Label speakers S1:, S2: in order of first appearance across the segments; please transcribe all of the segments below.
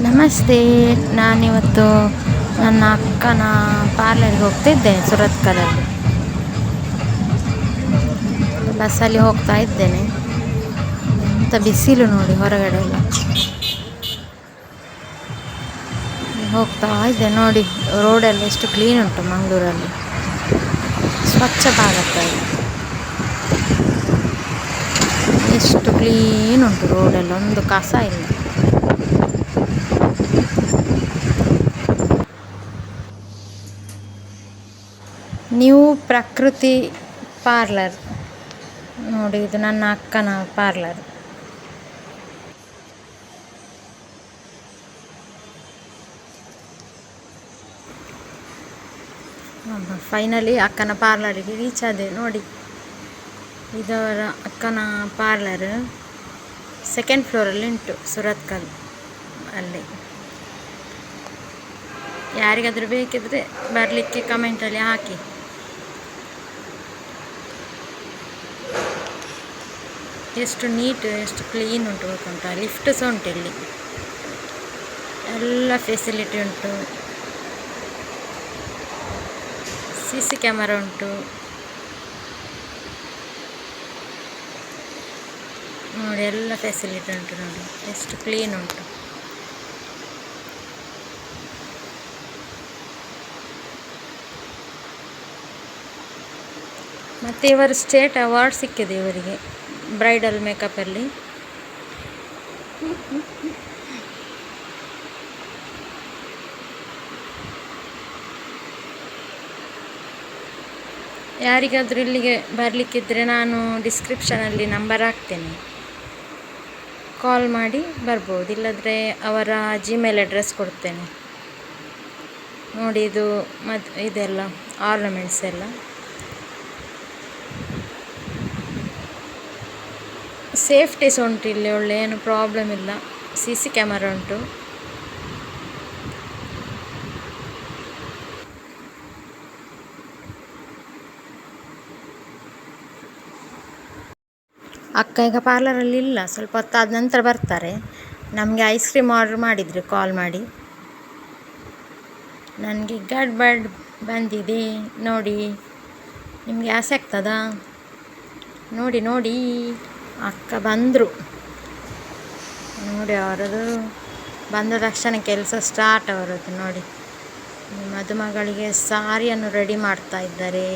S1: ನಮಸ್ತೆ. ನಾನಿವತ್ತು ನನ್ನ ಅಕ್ಕನ ಪಾರ್ಲರ್ಗೆ ಹೋಗ್ತಿದ್ದೆ ಸುರತ್ಕಲಲ್ಲಿ. ಬಸ್ಸಲ್ಲಿ ಹೋಗ್ತಾ ಇದ್ದೇನೆ. ಎಂಥ ಬಿಸಿಲು ನೋಡಿ ಹೊರಗಡೆ ಎಲ್ಲ. ಹೋಗ್ತಾ ಇದ್ದೆ ನೋಡಿ, ರೋಡೆಲ್ಲ ಎಷ್ಟು ಕ್ಲೀನ್ ಉಂಟು ಮಂಗಳೂರಲ್ಲಿ. ಸ್ವಚ್ಛ ಭಾರತ ಇದು. ಎಷ್ಟು ಕ್ಲೀನ್ ಉಂಟು ರೋಡೆಲ್ಲ, ಒಂದು ಕಸ ಇಲ್ಲ. ನ್ಯೂ ಪ್ರಕೃತಿ ಪಾರ್ಲರ್ ನೋಡಿ, ಇದು ನನ್ನ ಅಕ್ಕನ ಪಾರ್ಲರ್. ಫೈನಲಿ ಅಕ್ಕನ ಪಾರ್ಲರಿಗೆ ರೀಚ್ ಆದೆ ನೋಡಿ. ಇದವರ ಅಕ್ಕನ ಪಾರ್ಲರ್ ಸೆಕೆಂಡ್ ಫ್ಲೋರಲ್ಲಿ ಉಂಟು ಸುರತ್ಕಲ್ ಅಲ್ಲಿ. ಯಾರಿಗಾದರೂ ಬೇಕಿದ್ರೆ ಬರಲಿಕ್ಕೆ ಕಮೆಂಟಲ್ಲಿ ಹಾಕಿ. ಎಷ್ಟು ನೀಟ್, ಎಷ್ಟು ಕ್ಲೀನ್ ಉಂಟು ಗೊತ್ತುಂಟ. ಲಿಫ್ಟ್ ಸಹ ಉಂಟು ಇಲ್ಲಿ, ಎಲ್ಲ ಫೆಸಿಲಿಟಿ ಉಂಟು. CC ಕ್ಯಾಮರಾ ಉಂಟು ನೋಡಿ, ಎಲ್ಲ ಫೆಸಿಲಿಟಿ ಉಂಟು ನೋಡಿ, ಎಷ್ಟು ಕ್ಲೀನ್ ಉಂಟು. ಮತ್ತು ಇವರು ಸ್ಟೇಟ್ ಅವಾರ್ಡ್ ಸಿಕ್ಕಿದೆ ಇವರಿಗೆ ಬ್ರೈಡಲ್ ಮೇಕಪ್ಪಲ್ಲಿ. ಯಾರಿಗಾದರೂ ಇಲ್ಲಿಗೆ ಬರಲಿಕ್ಕಿದ್ರೆ ನಾನು ಡಿಸ್ಕ್ರಿಪ್ಷನಲ್ಲಿ ನಂಬರ್ ಹಾಕ್ತೇನೆ, ಕಾಲ್ ಮಾಡಿ ಬರ್ಬೋದು. ಇಲ್ಲದ್ರೆ ಅವರ ಜಿಮೇಲ್ ಅಡ್ರೆಸ್ ಕೊಡ್ತೇನೆ ನೋಡಿ. ಇದು ಇದೆಲ್ಲ ಆರ್ನಮೆಂಟ್ಸ್ ಎಲ್ಲ ಸೇಫ್ಟೀಸ್ ಉಂಟು ಇಲ್ಲಿ, ಒಳ್ಳೆ ಏನು ಪ್ರಾಬ್ಲಮ್ ಇಲ್ಲ. CC ಕ್ಯಾಮರಾ ಉಂಟು. ಅಕ್ಕ ಈಗ ಪಾರ್ಲರಲ್ಲಿ ಇಲ್ಲ, ಸ್ವಲ್ಪ ಹೊತ್ತಾದ ನಂತರ ಬರ್ತಾರೆ. ನಮಗೆ ಐಸ್ ಕ್ರೀಮ್ ಆರ್ಡ್ರ್ ಮಾಡಿದ್ರು ಕಾಲ್ ಮಾಡಿ. ನನಗೆ ಗಡ್ಬಡ್ ಬಂದಿದೆ ನೋಡಿ, ನಿಮಗೆ ಆಸೆ ಆಗ್ತದಾ? ನೋಡಿ ನೋಡಿ, ಅಕ್ಕ ಬಂದರು ನೋಡಿ. ಅವರದು ಬಂದ ತಕ್ಷಣ ಕೆಲಸ ಸ್ಟಾರ್ಟ್ ಅವರದ್ದು ನೋಡಿ. ಮದುಮಗಳಿಗೆ ಸಾರಿಯನ್ನು ರೆಡಿ ಮಾಡ್ತಾ ಇದ್ದಾರೆ.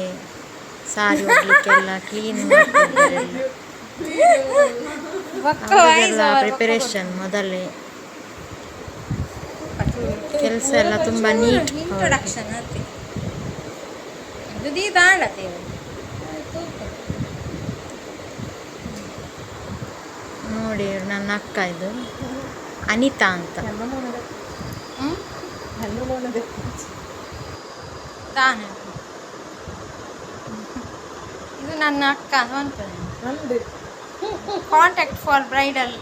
S1: ಸಾರಿ ಉಡಲಿಕ್ಕೆಲ್ಲ ಕ್ಲೀನ್ ಮಾಡ್ತಾ ಇದ್ದಾರೆ. ಅವರಿಗೆಲ್ಲ ಪ್ರಿಪರೇಷನ್ ಮೊದಲೇ, ಕೆಲಸ ಎಲ್ಲ ತುಂಬ ನೀಟ್. ನೋಡಿ ನನ್ನ ಅಕ್ಕ, ಇದು ಅನಿತಾ ಅಂತ. ಇದು ನನ್ನ ಅಕ್ಕ ಅಂತ. Contact for bridal.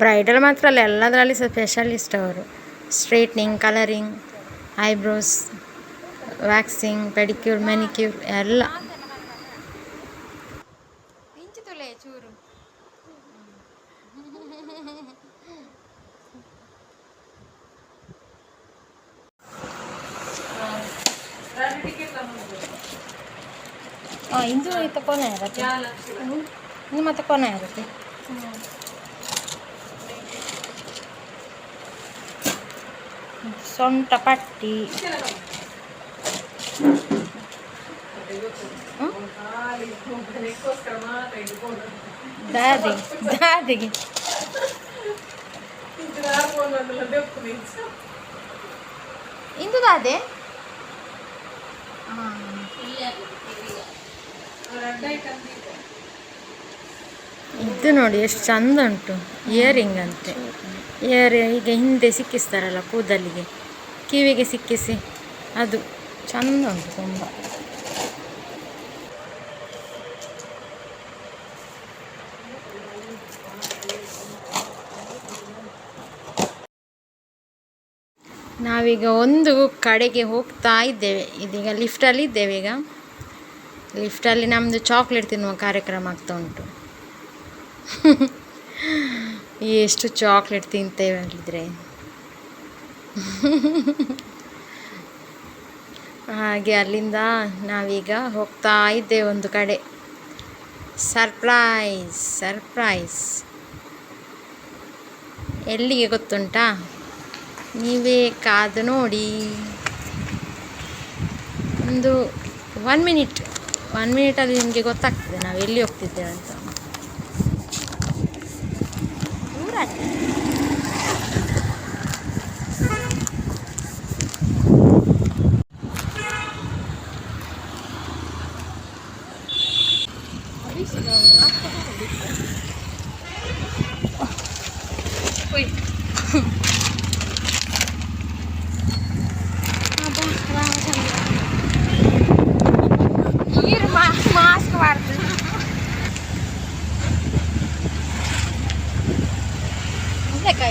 S1: ಬ್ರೈಡಲ್ ಮಾತ್ರ ಅಲ್ಲ, ಎಲ್ಲದರಲ್ಲಿ ಸ್ಪೆಷಲಿಸ್ಟ್ ಅವರು. Straightening, colouring, eyebrows, waxing, pedicure, manicure ಎಲ್ಲ. ಚೂರು ಇಂದು ಆಯ್ತು, ಕೊನೆ ಇರುತ್ತೆ ಇನ್ನು, ಮತ್ತೆ ಕೊನೆ ಇರುತ್ತೆ. ಸೊಂಟ ಪಟ್ಟಿ, ದಾದಿಗೆ ಇಂದು ದಾದೆ. ಇದು ನೋಡಿ ಎಷ್ಟು ಚಂದ ಉಂಟು. ಇಯರಿಂಗ್ ಅಂತೆ. ಈಗ ಹಿಂದೆ ಸಿಕ್ಕಿಸ್ತಾರಲ್ಲ ಕೂದಲಿಗೆ, ಕಿವಿಗೆ ಸಿಕ್ಕಿಸಿ, ಅದು ಚಂದ ಉಂಟು ತುಂಬ. ನಾವೀಗ ಒಂದು ಕಡೆಗೆ ಹೋಗ್ತಾ ಇದ್ದೇವೆ. ಇದೀಗ ಲಿಫ್ಟಲ್ಲಿ ಇದ್ದೇವೆ. ಈಗ ಲಿಫ್ಟಲ್ಲಿ ನಮ್ಮದು ಚಾಕ್ಲೇಟ್ ತಿನ್ನುವ ಕಾರ್ಯಕ್ರಮ ಆಗ್ತಾ ಉಂಟು. ಎಷ್ಟು ಚಾಕ್ಲೇಟ್ ತಿಂತೇವೆ ಅಲ್ಲಿದ್ರೆ. ಹಾಗೆ ಅಲ್ಲಿಂದ ನಾವೀಗ ಹೋಗ್ತಾ ಇದ್ದೇವೆ ಒಂದು ಕಡೆ. Surprise surprise. ಎಲ್ಲಿಗೆ ಗೊತ್ತುಂಟಾ? ನೀವೇ ಕಾದು ನೋಡಿ. ಒಂದು 1 ಮಿನಿಟಲ್ಲಿ ನಿಮಗೆ ಗೊತ್ತಾಗ್ತದೆ ನಾವು ಎಲ್ಲಿ ಹೋಗ್ತಿದ್ದೇವೆ ಅಂತ. ದೂರ ಮಾಸ್ಕ್ ಮಾಡ್ತೀವಿ.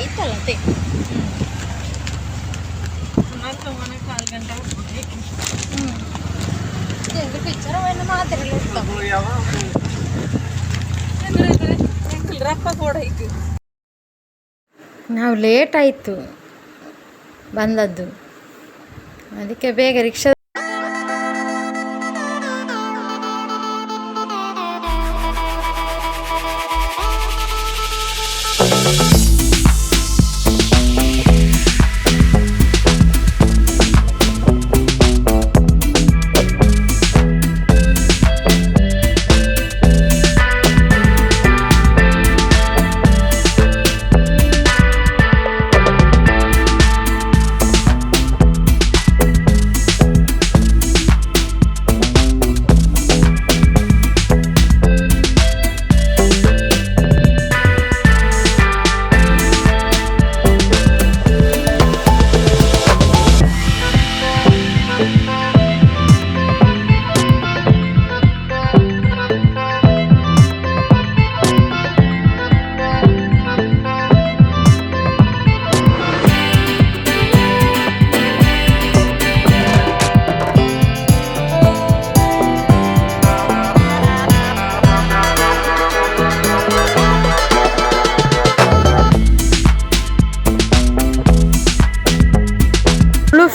S1: ಇತ್ತಲ್ಲ ಅದೇ ಪಿಕ್ಚರವನ್ನು ಮಾತ್ರ ನಾವು ಲೇಟ್ ಆಯಿತು ಬಂದದ್ದು, ಅದಕ್ಕೆ ಬೇಗ ರಿಕ್ಷಾ.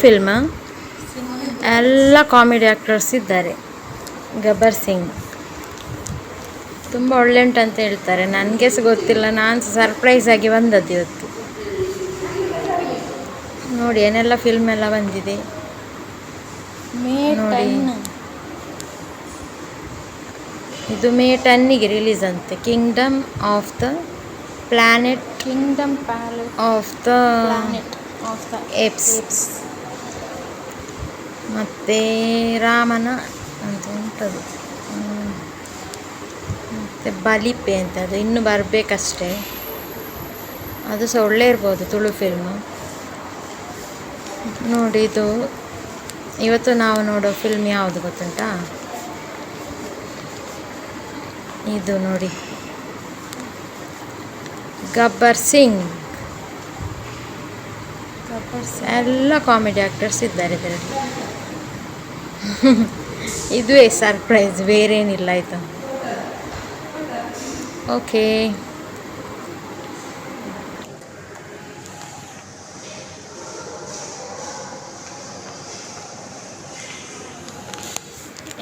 S1: ಫಿಲ್ಮ್ ಎಲ್ಲ ಕಾಮಿಡಿ ಆ್ಯಕ್ಟರ್ಸ್ ಇದ್ದಾರೆ. ಗಬ್ಬರ್ ಸಿಂಗ್ ತುಂಬ ಒಳ್ಳೆ ಉಂಟಂತ ಹೇಳ್ತಾರೆ. ನನಗೆ ಸಹ ಗೊತ್ತಿಲ್ಲ, ನಾನು ಸರ್ಪ್ರೈಸ್ ಆಗಿ ಬಂದದ್ದು ಇವತ್ತು. ನೋಡಿ ಏನೆಲ್ಲ ಫಿಲ್ಮ್ ಎಲ್ಲ ಬಂದಿದೆ ನೋಡಿ. ಇದು May 10ಗೆ ರಿಲೀಸ್ ಅಂತೆ. Kingdom of the planet of the apes. ಮತ್ತು ರಾಮನ ಅಂತ ಉಂಟದು. ಮತ್ತು ಬಲಿಪೆ ಅಂತ, ಅದು ಇನ್ನೂ ಬರಬೇಕಷ್ಟೇ. ಅದು ಸಹ ಒಳ್ಳೆ ಇರ್ಬೋದು, ತುಳು ಫಿಲ್ಮು. ನೋಡಿ ಇದು ಇವತ್ತು ನಾವು ನೋಡೋ ಫಿಲ್ಮ್ ಯಾವುದು ಗೊತ್ತುಂಟಾ? ಇದು ನೋಡಿ, ಗಬ್ಬರ್ ಸಿಂಗ್. ಎಲ್ಲ ಕಾಮಿಡಿ ಆ್ಯಕ್ಟರ್ಸ್ ಇದ್ದಾರೆ ಇದರಲ್ಲಿ. ಇದುವೇ ಸರ್ಪ್ರೈಸ್, ಬೇರೇನಿಲ್ಲ. ಆಯಿತಾ? ಓಕೆ,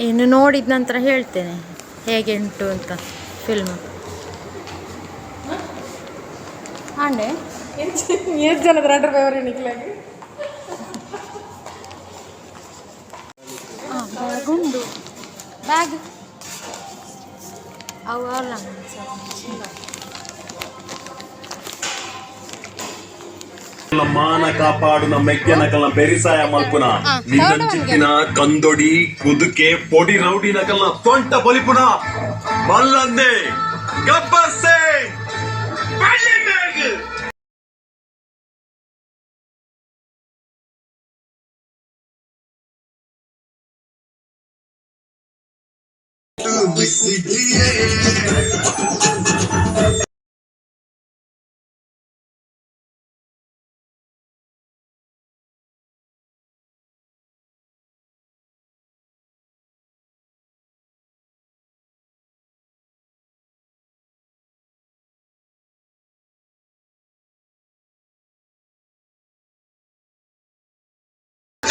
S1: ಇನ್ನು ನೋಡಿದ ನಂತರ ಹೇಳ್ತೇನೆ ಹೇಗೆ ಉಂಟು ಅಂತ ಫಿಲ್ಮ್. ಹಾಂಡೆ ಎಷ್ಟು ಜನದ 2 ರೂಪಾಯಿ ನಿಕ್ಲಾಗಿ ಗುಂಡು ಬ್ಯಾಗ್ ಅವಲ್ಲ
S2: ಮಾನ ಕಾಪಾಡು ಮೆಕ್ಕೆನಕಲ್ನ ಬೆರಿಸಾಯ ಮಲ್ಪುನ ನಿನ್ನ ಚಿತ್ತಿನ ಕಂದೊಡಿ ಕುದುಕೆ ಪೊಡಿ ರೌಡಿ ನಕಲ್ನ ಸೊಂಟ ಬಲಿಪುನ ಮಲ್ಲಂದೆ ಗಬ್ಬರ್ ಸಿಂಗ್.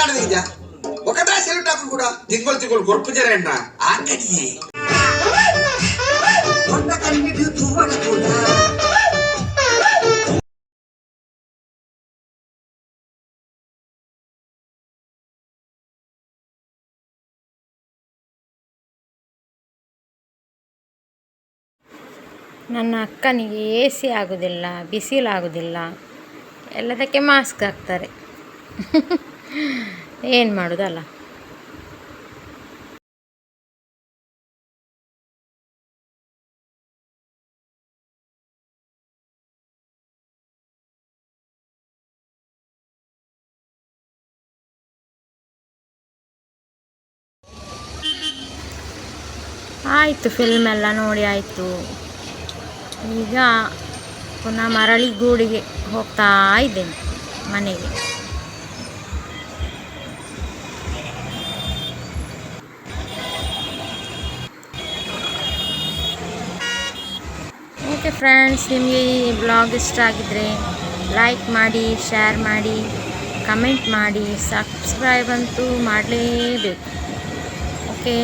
S3: కాడదిగా ఒకటా సెలవుటాకు కూడా తింగోలు గొప్ప జరేంట ఆకడి కొండ కన్నిటి తువ్వడ కూడా
S1: ನನ್ನ ಅಕ್ಕನಿಗೆ ಎ ಸಿ ಆಗೋದಿಲ್ಲ, ಬಿಸಿಲಾಗೋದಿಲ್ಲ, ಎಲ್ಲದಕ್ಕೆ ಮಾಸ್ಕ್ ಹಾಕ್ತಾರೆ. ಏನು ಮಾಡೋದಲ್ಲ. ಆಯಿತು, ಫಿಲ್ಮ್ ಎಲ್ಲ ನೋಡಿ ಆಯಿತು. ಈಗ ಪುನಃ ಮರಳಿ ಗೂಡಿಗೆ ಹೋಗ್ತಾ ಇದ್ದೇನೆ ಮನೆಗೆ. ಓಕೆ ಫ್ರೆಂಡ್ಸ್, ನಿಮಗೆ ಈ ಬ್ಲಾಗ್ ಇಷ್ಟ ಆಗಿದ್ದರೆ ಲೈಕ್ ಮಾಡಿ, ಶೇರ್ ಮಾಡಿ, ಕಮೆಂಟ್ ಮಾಡಿ, ಸಬ್ಸ್ಕ್ರೈಬ್ ಅಂತೂ ಮಾಡಲೇಬೇಕು. ಓಕೆ.